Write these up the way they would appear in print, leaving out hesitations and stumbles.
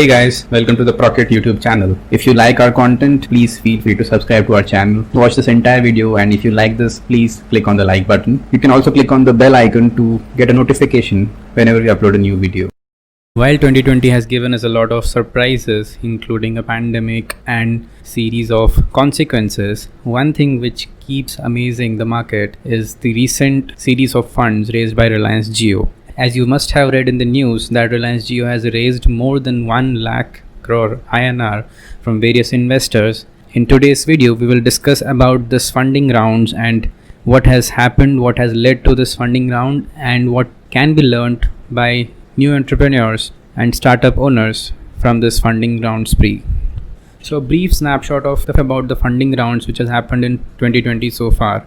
Hey guys, welcome to the Procket YouTube channel. If you like our content, please feel free to subscribe to our channel. Watch this entire video, and if you like this, please click on the like button. You can also click on the bell icon to get a notification whenever we upload a new video. While 2020 has given us a lot of surprises, including a pandemic and series of consequences, one thing which keeps amazing the market is the recent series of funds raised by Reliance Jio. As you must have read in the news that Reliance Jio has raised more than 1 lakh crore INR from various investors. In today's video, we will discuss about this funding rounds and what has happened, what has led to this funding round, and what can be learned by new entrepreneurs and startup owners from this funding round spree. So a brief snapshot of about the funding rounds which has happened in 2020 so far.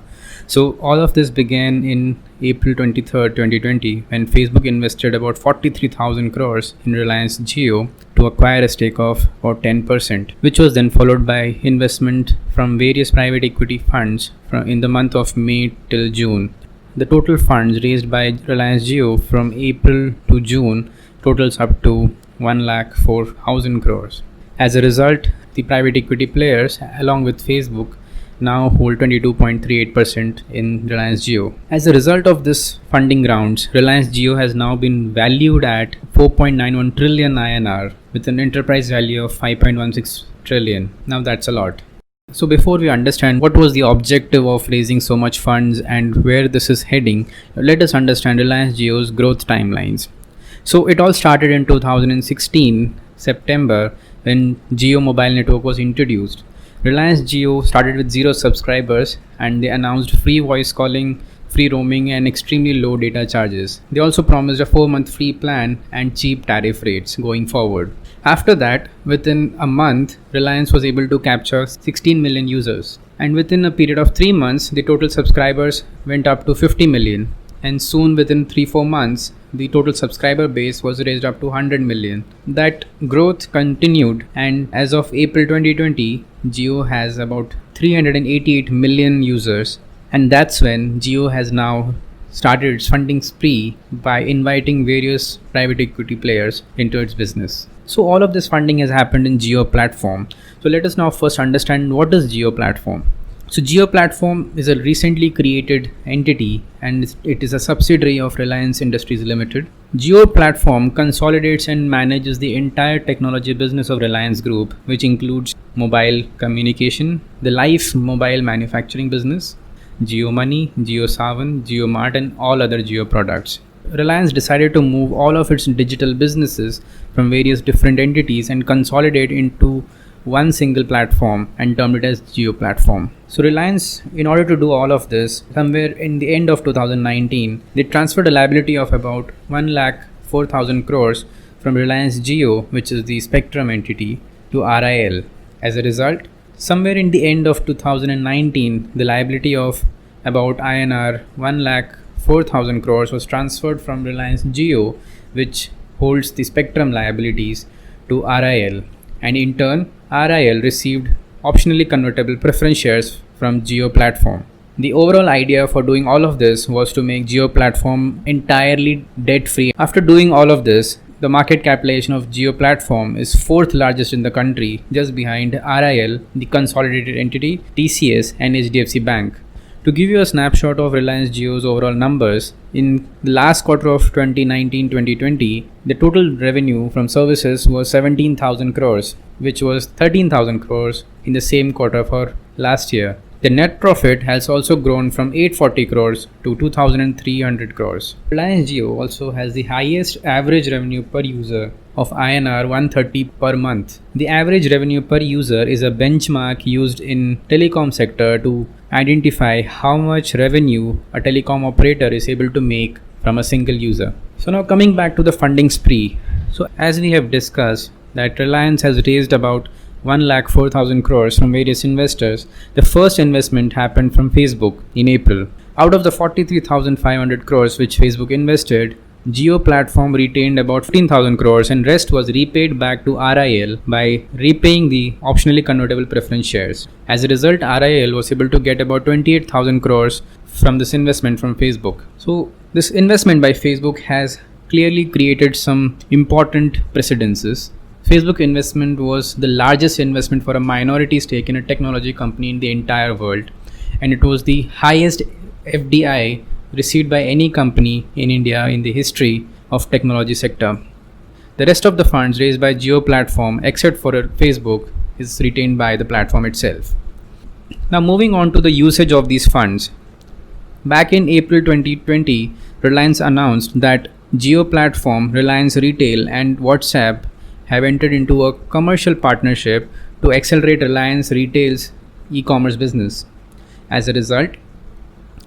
So all of this began in April 23rd, 2020 when Facebook invested about 43,000 crores in Reliance Jio to acquire a stake of about 10%, which was then followed by investment from various private equity funds in the month of May till June. The total funds raised by Reliance Jio from April to June totals up to 1,04,000 crores. As a result, the private equity players along with Facebook now hold 22.38% in Reliance Jio. As a result of this funding rounds, Reliance Jio has now been valued at 4.91 trillion INR with an enterprise value of 5.16 trillion. Now that's a lot. So before we understand what was the objective of raising so much funds and where this is heading, let us understand Reliance Jio's growth timelines. So it all started in 2016 September when Jio mobile network was introduced. Reliance Jio started with 0 subscribers and they announced free voice calling, free roaming and extremely low data charges. They also promised a 4-month free plan and cheap tariff rates going forward. After that, within a month, Reliance was able to capture 16 million users. And within a period of 3 months, the total subscribers went up to 50 million. And soon within 3-4 months, the total subscriber base was raised up to 100 million. That growth continued, and as of April 2020, Jio has about 388 million users, and that's when Jio has now started its funding spree by inviting various private equity players into its business. So all of this funding has happened in Jio Platform. So let us now first understand what is Jio Platform. So Jio Platform is a recently created entity and it is a subsidiary of Reliance Industries Limited. Jio Platform consolidates and manages the entire technology business of Reliance Group, which includes mobile communication, the live mobile manufacturing business, Jio Money, Jio Savan, Jio Mart and all other Jio products. Reliance decided to move all of its digital businesses from various different entities and consolidate into one single platform and termed it as Jio Platform. So Reliance, in order to do all of this, somewhere in the end of 2019, they transferred a liability of about 1,04,000 crores from Reliance Jio, which is the spectrum entity, to RIL. As a result, somewhere in the end of 2019, the liability of about INR 1,04,000 crores was transferred from Reliance Jio, which holds the spectrum liabilities, to RIL. And in turn, RIL received optionally convertible preference shares from Jio Platform. The overall idea for doing all of this was to make Jio Platform entirely debt-free. After doing all of this, the market capitalization of Jio Platform is 4th largest in the country, just behind RIL, the consolidated entity, TCS and HDFC Bank. To give you a snapshot of Reliance Jio's overall numbers, in the last quarter of 2019-2020, the total revenue from services was 17,000 crores, which was 13,000 crores in the same quarter for last year. The net profit has also grown from 840 crores to 2,300 crores. Reliance Jio also has the highest average revenue per user of INR 130 per month. The average revenue per user is a benchmark used in telecom sector to identify how much revenue a telecom operator is able to make from a single user. So now coming back to the funding spree. So as we have discussed that Reliance has raised about 1,04,000 crores from various investors. The first investment happened from Facebook in April. Out of the 43,500 crores which Facebook invested, Jio Platform retained about 15,000 crores and rest was repaid back to RIL by repaying the optionally convertible preference shares. As a result, RIL was able to get about 28,000 crores from this investment from Facebook. So this investment by Facebook has clearly created some important precedences. Facebook investment was the largest investment for a minority stake in a technology company in the entire world, and it was the highest FDI received by any company in India in the history of technology sector. The rest of the funds raised by Jio Platform, except for Facebook, is retained by the platform itself. Now moving on to the usage of these funds. Back in April 2020, Reliance announced that Jio Platform, Reliance Retail and WhatsApp have entered into a commercial partnership to accelerate Reliance Retail's e-commerce business. As a result,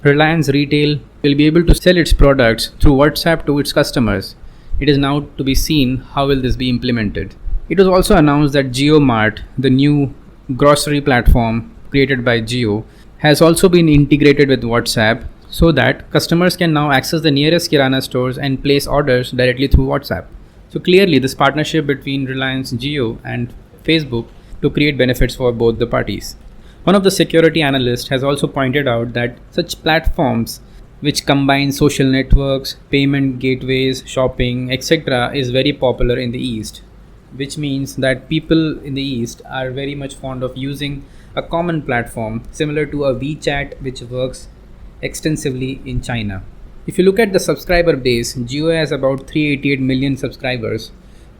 Reliance Retail will be able to sell its products through WhatsApp to its customers. It is now to be seen how will this be implemented. It was also announced that JioMart, the new grocery platform created by Jio, has also been integrated with WhatsApp so that customers can now access the nearest Kirana stores and place orders directly through WhatsApp. So clearly this partnership between Reliance Jio and Facebook to create benefits for both the parties. One of the security analysts has also pointed out that such platforms which combine social networks, payment gateways, shopping, etc. is very popular in the East, which means that people in the East are very much fond of using a common platform similar to a WeChat which works extensively in China. If you look at the subscriber base, Jio has about 388 million subscribers,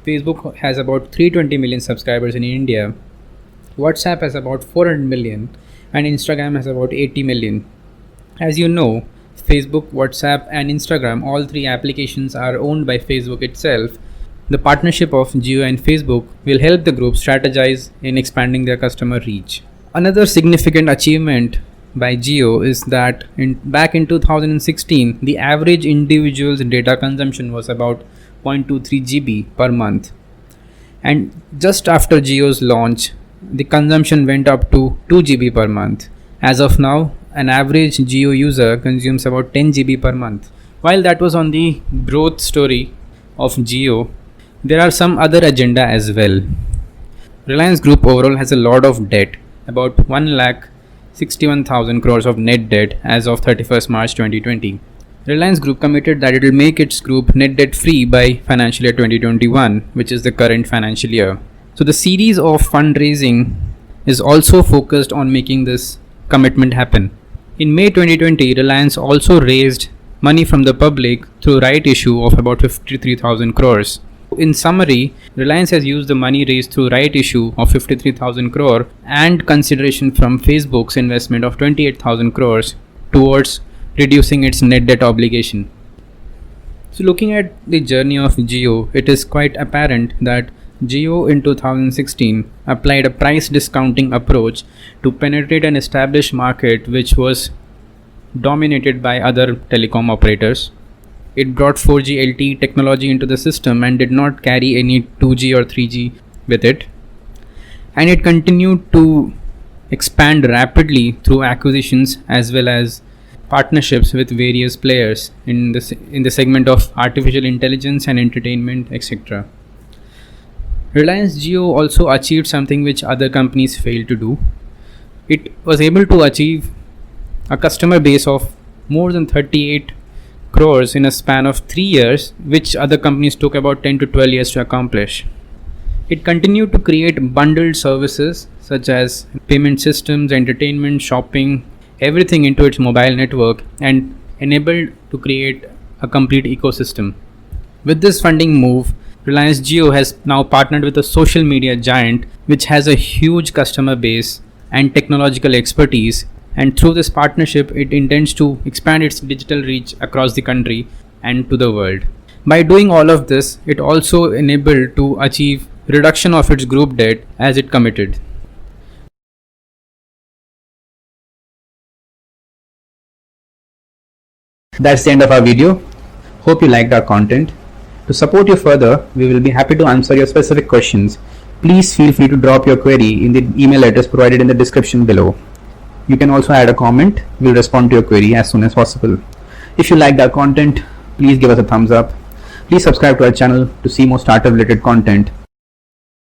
Facebook has about 320 million subscribers in India, WhatsApp has about 400 million, and Instagram has about 80 million. As you know, Facebook, WhatsApp, and Instagram, all three applications are owned by Facebook itself. The partnership of Jio and Facebook will help the group strategize in expanding their customer reach. Another significant achievement by Jio is that back in 2016, the average individual's data consumption was about 0.23 GB per month. And just after Jio's launch, the consumption went up to 2 GB per month. As of now, an average Jio user consumes about 10 GB per month. While that was on the growth story of Jio, there are some other agenda as well. Reliance Group overall has a lot of debt, about 1,61,000 crores of net debt as of 31st March 2020. Reliance Group committed that it will make its group net debt free by financial year 2021, which is the current financial year. So the series of fundraising is also focused on making this commitment happen. In May 2020, Reliance also raised money from the public through right issue of about 53,000 crores. In summary, Reliance has used the money raised through right issue of 53,000 crore and consideration from Facebook's investment of 28,000 crores towards reducing its net debt obligation. So looking at the journey of Jio, it is quite apparent that Jio in 2016 applied a price discounting approach to penetrate an established market which was dominated by other telecom operators. It brought 4G LTE technology into the system and did not carry any 2G or 3G with it. And it continued to expand rapidly through acquisitions as well as partnerships with various players in the segment of artificial intelligence and entertainment, etc. Reliance Jio also achieved something which other companies failed to do. It was able to achieve a customer base of more than 38 crores in a span of 3 years, which other companies took about 10 to 12 years to accomplish. It continued to create bundled services such as payment systems, entertainment, shopping, everything into its mobile network and enabled to create a complete ecosystem. With this funding move, Reliance Jio has now partnered with a social media giant which has a huge customer base and technological expertise, and through this partnership it intends to expand its digital reach across the country and to the world. By doing all of this, it also enabled to achieve reduction of its group debt as it committed. That's the end of our video. Hope you liked our content. To support you further, we will be happy to answer your specific questions. Please feel free to drop your query in the email address provided in the description below. You can also add a comment. We'll respond to your query as soon as possible. If you liked our content, please give us a thumbs up. Please subscribe to our channel to see more startup related content